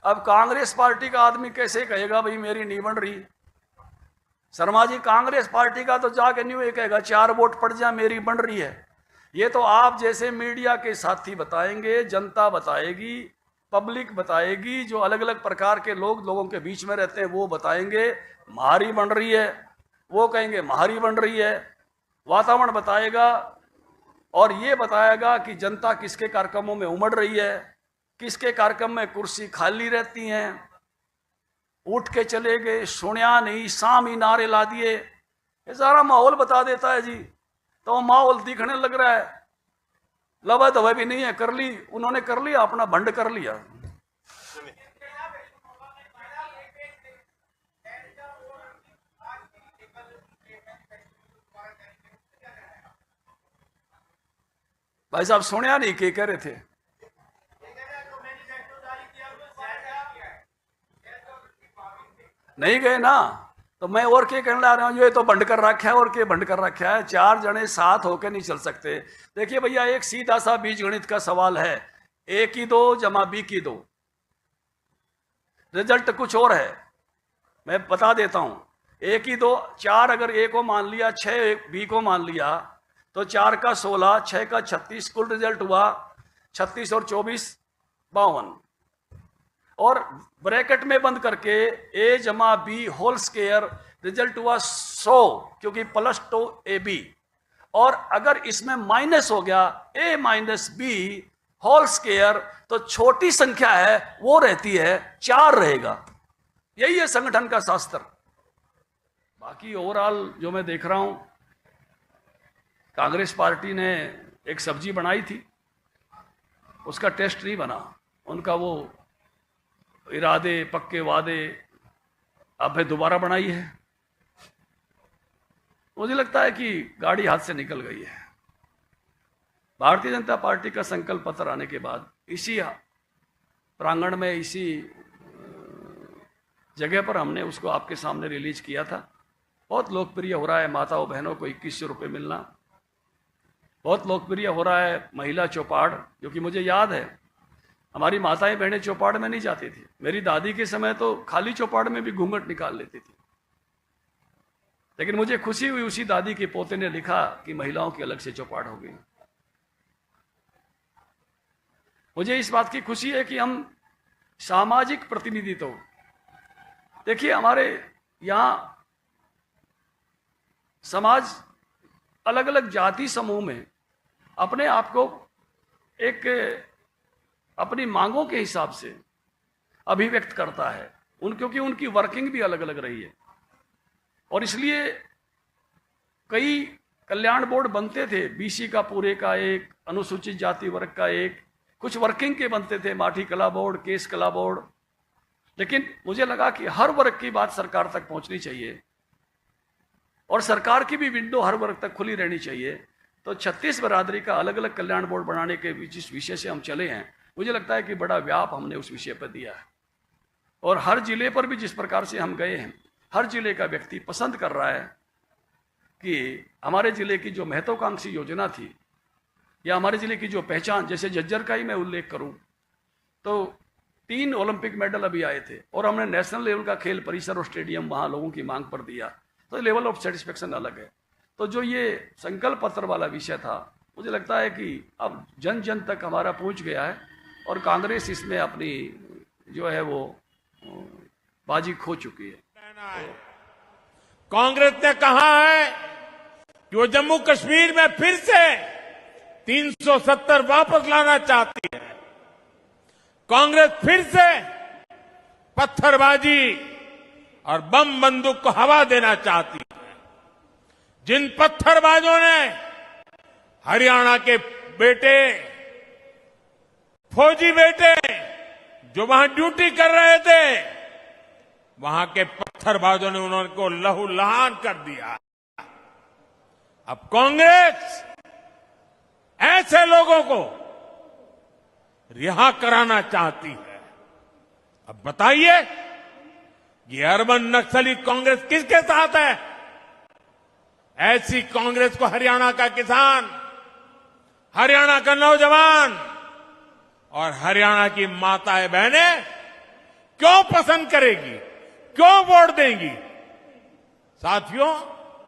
अब कांग्रेस पार्टी का आदमी कैसे कहेगा भाई मेरी नहीं बन रही? शर्मा जी, कांग्रेस पार्टी का तो जाके नहीं कहेगा 4 वोट पड़ जाए मेरी बन रही है। ये तो आप जैसे मीडिया के साथी बताएंगे, जनता बताएगी, पब्लिक बताएगी, जो अलग अलग प्रकार के लोगों के बीच में रहते हैं वो बताएंगे महारी बन रही है, वो कहेंगे महारी बन रही है। वातावरण बताएगा और ये बताएगा कि जनता किसके कार्यक्रमों में उमड़ रही है, किसके कार्यक्रम में कुर्सी खाली रहती हैं, उठ के चले गए, सुनिया नहीं, शाम ही नारे ला दिए। ये सारा माहौल बता देता है जी। तो माहौल दिखने लग रहा है, लवा दवा भी नहीं है, कर ली उन्होंने, कर लिया अपना भंड कर लिया। भाई साहब सुनिया नहीं क्या कह रहे थे? नहीं गए ना, तो मैं और क्या कहने ला रहा हूं, ये तो बंद कर रखा है और क्या बंद कर रखा है। 4 जने साथ होकर नहीं चल सकते। देखिए भैया, एक सीधा सा बीज गणित का सवाल है, a की 2 जमा b की 2, रिजल्ट कुछ और है। मैं बता देता हूं, a की 2, 4 अगर a को मान लिया, 6 b को मान लिया, तो 4 का 16, 6 का 36, कुल रिजल्ट हुआ 36 और 24 52। और ब्रैकेट में बंद करके a जमा बी होल स्क्वायर, रिजल्ट हुआ 100, क्योंकि +2ab। और अगर इसमें माइनस हो गया a minus b whole square, तो छोटी संख्या है वो रहती है 4 रहेगा। यही है संगठन का शास्त्र। बाकी ओवरऑल जो मैं देख रहा हूं, कांग्रेस पार्टी ने एक सब्जी बनाई थी, उसका टेस्ट नहीं बना। उनका वो इरादे, पक्के वादे अब फिर दोबारा बनाई है। मुझे लगता है कि गाड़ी हाथ से निकल गई है। भारतीय जनता पार्टी का संकल्प पत्र आने के बाद इसी प्रांगण में, इसी जगह पर हमने उसको आपके सामने रिलीज किया था। बहुत लोकप्रिय हो रहा है माताओं बहनों को 2100 रुपये मिलना। बहुत लोकप्रिय हो रहा है महिला चौपाड़, जो कि मुझे याद है हमारी माताएं बहनें चौपाड़ में नहीं जाती थी। मेरी दादी के समय तो खाली चौपाड़ में भी घूंघट निकाल लेती थी। लेकिन मुझे खुशी हुई, उसी दादी के पोते ने लिखा कि महिलाओं की अलग से चौपाड़ हो गई। मुझे इस बात की खुशी है कि हम सामाजिक प्रतिनिधित्व, देखिए हमारे यहां समाज अलग अलग जाति समूह में अपने आप को एक अपनी मांगों के हिसाब से अभिव्यक्त करता है, क्योंकि उनकी वर्किंग भी अलग अलग रही है। और इसलिए कई कल्याण बोर्ड बनते थे, बीसी का पूरे का एक, अनुसूचित जाति वर्ग का एक, कुछ वर्किंग के बनते थे, माठी कला बोर्ड, केस कला बोर्ड। लेकिन मुझे लगा कि हर वर्ग की बात सरकार तक पहुंचनी चाहिए और सरकार की भी विंडो हर वर्ग तक खुली रहनी चाहिए। तो 36 बरादरी का अलग अलग कल्याण बोर्ड बनाने के जिस विषय से हम चले हैं, मुझे लगता है कि बड़ा व्याप हमने उस विषय पर दिया है। और हर जिले पर भी जिस प्रकार से हम गए हैं, हर जिले का व्यक्ति पसंद कर रहा है कि हमारे जिले की जो महत्वाकांक्षी योजना थी या हमारे जिले की जो पहचान, जैसे झज्जर का ही मैं उल्लेख करूं तो 3 ओलंपिक मेडल अभी आए थे और हमने नेशनल लेवल का खेल परिसर और स्टेडियम वहां लोगों की मांग पर दिया, तो लेवल ऑफ सेटिस्फेक्शन अलग है। तो जो ये संकल्प पत्र वाला विषय था, मुझे लगता है कि अब जन जन तक हमारा पहुंच गया है और कांग्रेस इसमें अपनी जो है वो बाजी खो चुकी है। कांग्रेस ने कहा है कि वो जम्मू कश्मीर में फिर से 370 वापस लाना चाहती है। कांग्रेस फिर से पत्थरबाजी और बम बंदूक को हवा देना चाहती है। जिन पत्थरबाजों ने हरियाणा के बेटे, फौजी बेटे जो वहां ड्यूटी कर रहे थे, वहां के पत्थरबाजों ने उनको लहूलुहान कर दिया। अब कांग्रेस ऐसे लोगों को रिहा कराना चाहती है। अब बताइए, ये अर्बन नक्सली कांग्रेस किसके साथ है? ऐसी कांग्रेस को हरियाणा का किसान, हरियाणा का नौजवान और हरियाणा की माताएं बहनें क्यों पसंद करेगी, क्यों वोट देंगी? साथियों,